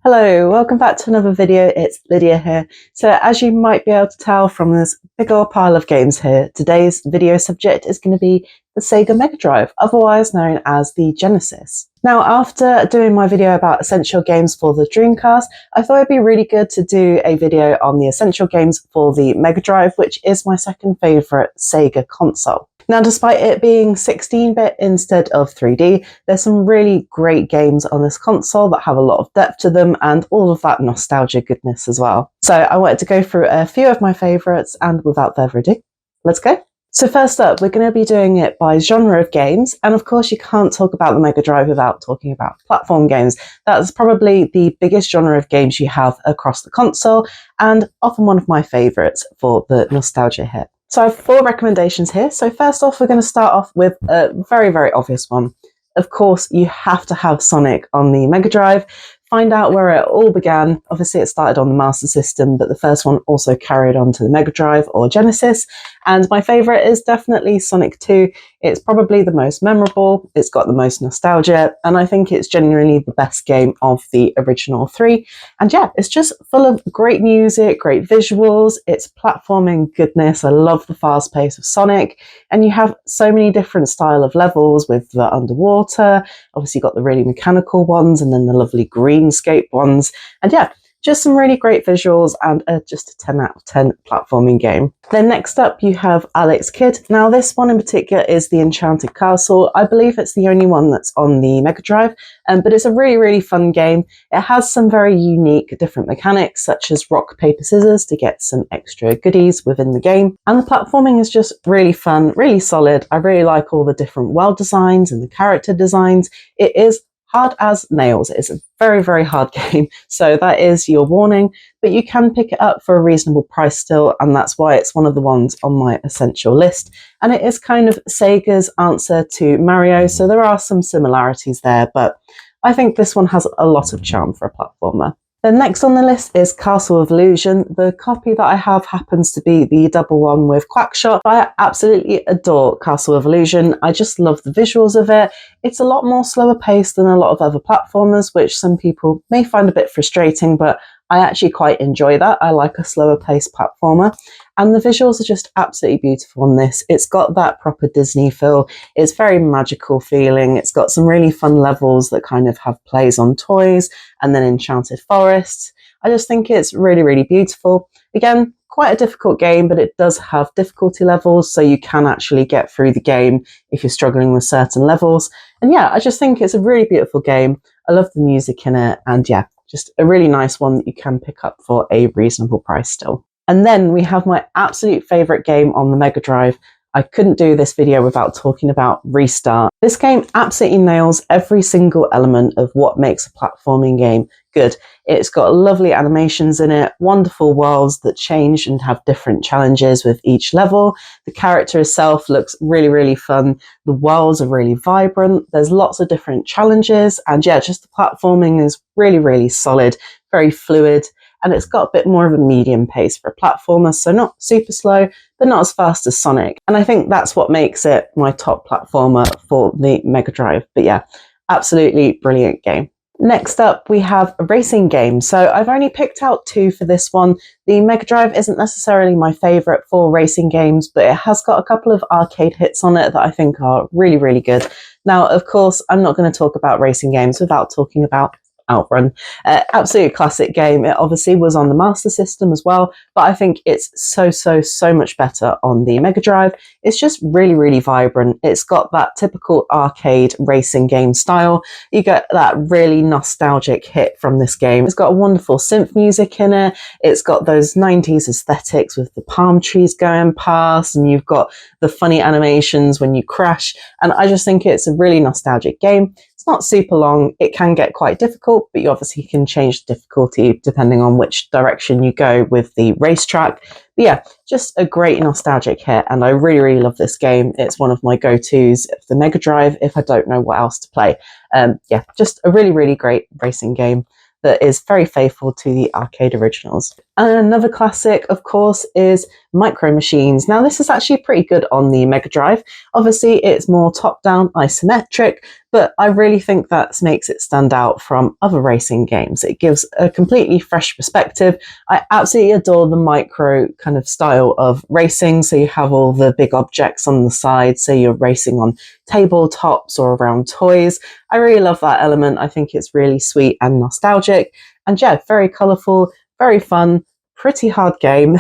Hello, welcome back to another video. It's Lydia here. So as you might be able to tell from this big old pile of games here, today's video subject is going to be the Sega Mega Drive, otherwise known as the Genesis. Now, after doing my video about essential games for the Dreamcast, I thought it'd be really good to do a video on the essential games for the Mega Drive, which is my second favourite Sega console. Now, despite it being 16-bit instead of 3D, there's some really great games on this console that have a lot of depth to them and all of that nostalgia goodness as well. So I wanted to go through a few of my favourites, and without further ado, let's go. So first up, we're going to be doing it by genre of games, and of course you can't talk about the Mega Drive without talking about platform games. That's probably the biggest genre of games you have across the console, and often one of my favourites for the nostalgia hit. So I have 4 recommendations here. So first off, we're going to start off with a very, very obvious one. Of course, you have to have Sonic on the Mega Drive. Find out where it all began. Obviously, it started on the Master System, but the first one also carried on to the Mega Drive or Genesis. And my favourite is definitely Sonic 2. It's probably the most memorable, it's got the most nostalgia, and I think it's genuinely the best game of the original 3. And yeah, it's just full of great music, great visuals, it's platforming goodness. I love the fast pace of Sonic, and you have so many different style of levels with the underwater. Obviously, you've got the really mechanical ones and then the lovely greenscape ones. And yeah, just some really great visuals and just a 10 out of 10 platforming game. Then next up you have Alex Kidd. Now this one in particular is the Enchanted Castle. I believe it's the only one that's on the Mega Drive, but it's a really, really fun game. It has some very unique different mechanics such as rock, paper, scissors to get some extra goodies within the game. And the platforming is just really fun, really solid. I really like all the different world designs and the character designs. It is hard as nails. It's a very, very hard game, so that is your warning, but you can pick it up for a reasonable price still, and that's why it's one of the ones on my essential list. And it is kind of Sega's answer to Mario, so there are some similarities there, but I think this one has a lot of charm for a platformer. Then next on the list is Castle of Illusion. The copy that I have happens to be the double one with Quackshot. I absolutely adore Castle of Illusion. I just love the visuals of it. It's a lot more slower paced than a lot of other platformers, which some people may find a bit frustrating, but I actually quite enjoy that. I like a slower paced platformer. And the visuals are just absolutely beautiful on this. It's got that proper Disney feel. It's very magical feeling. It's got some really fun levels that kind of have plays on toys and then enchanted forests. I just think it's really, really beautiful. Again, quite a difficult game, but it does have difficulty levels, so you can actually get through the game if you're struggling with certain levels. And yeah, I just think it's a really beautiful game. I love the music in it, and yeah, just a really nice one that you can pick up for a reasonable price still. And then we have my absolute favourite game on the Mega Drive. I couldn't do this video without talking about Restart. This game absolutely nails every single element of what makes a platforming game good. It's got lovely animations in it, wonderful worlds that change and have different challenges with each level. The character itself looks really, really fun. The worlds are really vibrant. There's lots of different challenges, and yeah, just the platforming is really, really solid, very fluid. And it's got a bit more of a medium pace for a platformer, so not super slow, but not as fast as Sonic. And I think that's what makes it my top platformer for the Mega Drive. But yeah, absolutely brilliant game. Next up, we have a racing game. So I've only picked out 2 for this one. The Mega Drive isn't necessarily my favourite for racing games, but it has got a couple of arcade hits on it that I think are really, really good. Now, of course, I'm not going to talk about racing games without talking about Outrun. Absolute classic game. It obviously was on the Master System as well, but I think it's so much better on the Mega Drive. It's just really, really vibrant. It's got that typical arcade racing game style. You get that really nostalgic hit from this game. It's got wonderful synth music in it. It's got those 90s aesthetics with the palm trees going past, and you've got the funny animations when you crash, and I just think it's a really nostalgic game. It's not super long. It can get quite difficult, but you obviously can change the difficulty depending on which direction you go with the racetrack. But yeah, just a great nostalgic hit, and I really, really love this game. It's one of my go-tos of the Mega Drive if I don't know what else to play. Yeah, just a really, really great racing game that is very faithful to the arcade originals. And another classic, of course, is Micro Machines. Now, this is actually pretty good on the Mega Drive. Obviously, it's more top-down, isometric, but I really think that makes it stand out from other racing games. It gives a completely fresh perspective. I absolutely adore the micro kind of style of racing. So you have all the big objects on the side, so you're racing on tabletops or around toys. I really love that element. I think it's really sweet and nostalgic. And yeah, very colourful, very fun, pretty hard game,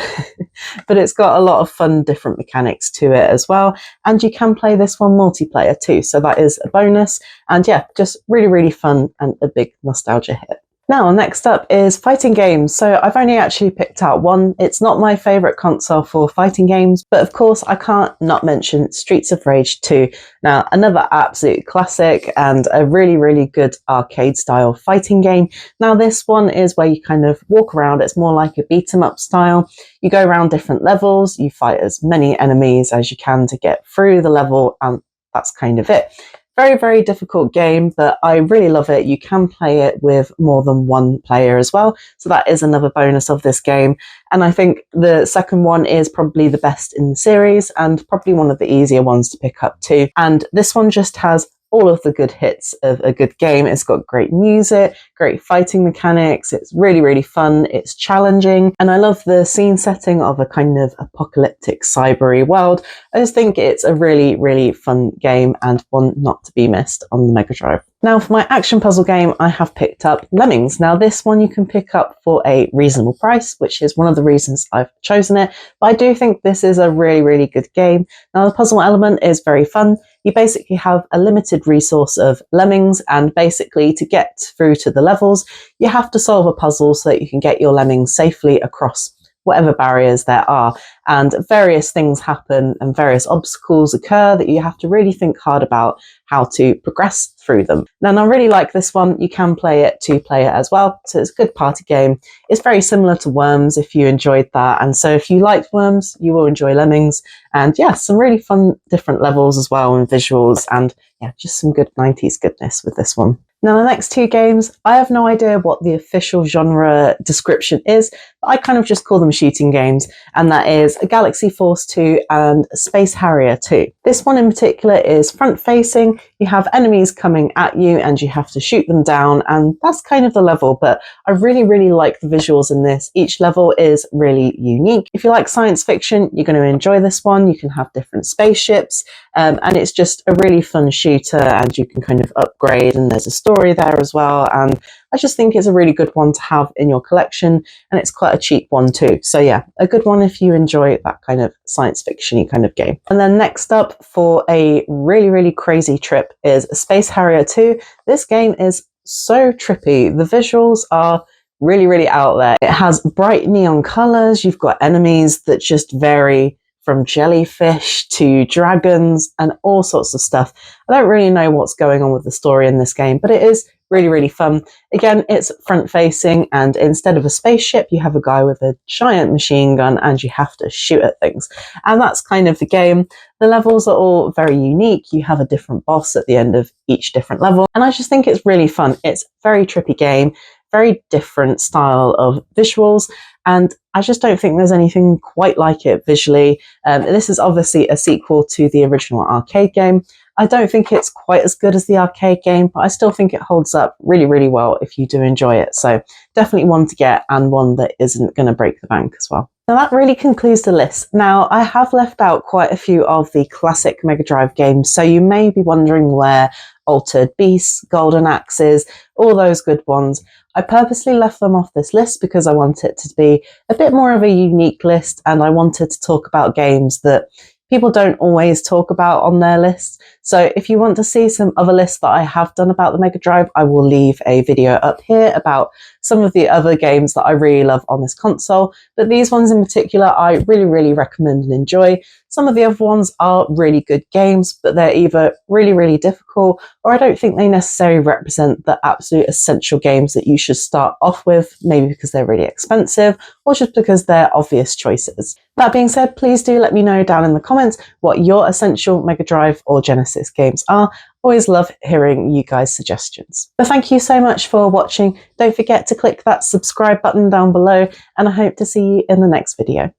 but it's got a lot of fun different mechanics to it as well. And you can play this one multiplayer too, so that is a bonus. And yeah, just really, really fun and a big nostalgia hit. Now, next up is fighting games. So I've only actually picked out one. It's not my favourite console for fighting games, but of course I can't not mention Streets of Rage 2. Now, another absolute classic and a really, really good arcade style fighting game. Now, this one is where you kind of walk around. It's more like a beat 'em up style. You go around different levels. You fight as many enemies as you can to get through the level, and that's kind of it. Very, very difficult game, but I really love it. You can play it with more than one player as well. So that is another bonus of this game. And I think the second one is probably the best in the series and probably one of the easier ones to pick up too. And this one just has all of the good hits of a good game. It's got great music, great fighting mechanics. It's really, really fun. It's challenging. And I love the scene setting of a kind of apocalyptic cybery world. I just think it's a really, really fun game and one not to be missed on the Mega Drive. Now, for my action puzzle game, I have picked up Lemmings. Now, this one you can pick up for a reasonable price, which is one of the reasons I've chosen it. But I do think this is a really, really good game. Now, the puzzle element is very fun. You basically have a limited resource of lemmings, and basically to get through to the levels, you have to solve a puzzle so that you can get your lemmings safely across whatever barriers there are. And various things happen and various obstacles occur that you have to really think hard about how to progress through them. Now, I really like this one. You can play it two-player as well, so it's a good party game. It's very similar to Worms if you enjoyed that, and so if you liked Worms, you will enjoy Lemmings. And yeah, some really fun different levels as well and visuals, and yeah, just some good 90s goodness with this one. Now, the next two games, I have no idea what the official genre description is, but I kind of just call them shooting games, and that is Galaxy Force 2 and Space Harrier 2. This one in particular is front-facing. You have enemies coming at you and you have to shoot them down, and that's kind of the level, but I really, really like the visuals in this. Each level is really unique. If you like science fiction, you're going to enjoy this one. You can have different spaceships, and it's just a really fun shooter, and you can kind of upgrade, and there's a story there as well, and I just think it's a really good one to have in your collection, and it's quite a cheap one too. So yeah, a good one if you enjoy that kind of science fiction-y kind of game. And then next up for a really, really crazy trip is Space Harrier 2. This game is so trippy. The visuals are really, really out there. It has bright neon colors. You've got enemies that just vary from jellyfish to dragons and all sorts of stuff. I don't really know what's going on with the story in this game, but it is really, really fun. Again, it's front facing, and instead of a spaceship, you have a guy with a giant machine gun and you have to shoot at things. And that's kind of the game. The levels are all very unique. You have a different boss at the end of each different level. And I just think it's really fun. It's a very trippy game, very different style of visuals, and I just don't think there's anything quite like it visually. This is obviously a sequel to the original arcade game. I don't think it's quite as good as the arcade game, but I still think it holds up really, really well if you do enjoy it. So definitely one to get, and one that isn't going to break the bank as well. Now that really concludes the list. Now I have left out quite a few of the classic Mega Drive games, so you may be wondering where Altered Beasts, Golden Axes, all those good ones. I purposely left them off this list because I want it to be a bit more of a unique list, and I wanted to talk about games that people don't always talk about on their lists. So if you want to see some other lists that I have done about the Mega Drive, I will leave a video up here about some of the other games that I really love on this console. But these ones in particular, I really, really recommend and enjoy. Some of the other ones are really good games, but they're either really, really difficult, or I don't think they necessarily represent the absolute essential games that you should start off with, maybe because they're really expensive, or just because they're obvious choices. That being said, please do let me know down in the comments what your essential Mega Drive or Genesis games are. Always love hearing you guys' suggestions. But thank you so much for watching. Don't forget to click that subscribe button down below, and I hope to see you in the next video.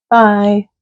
Bye!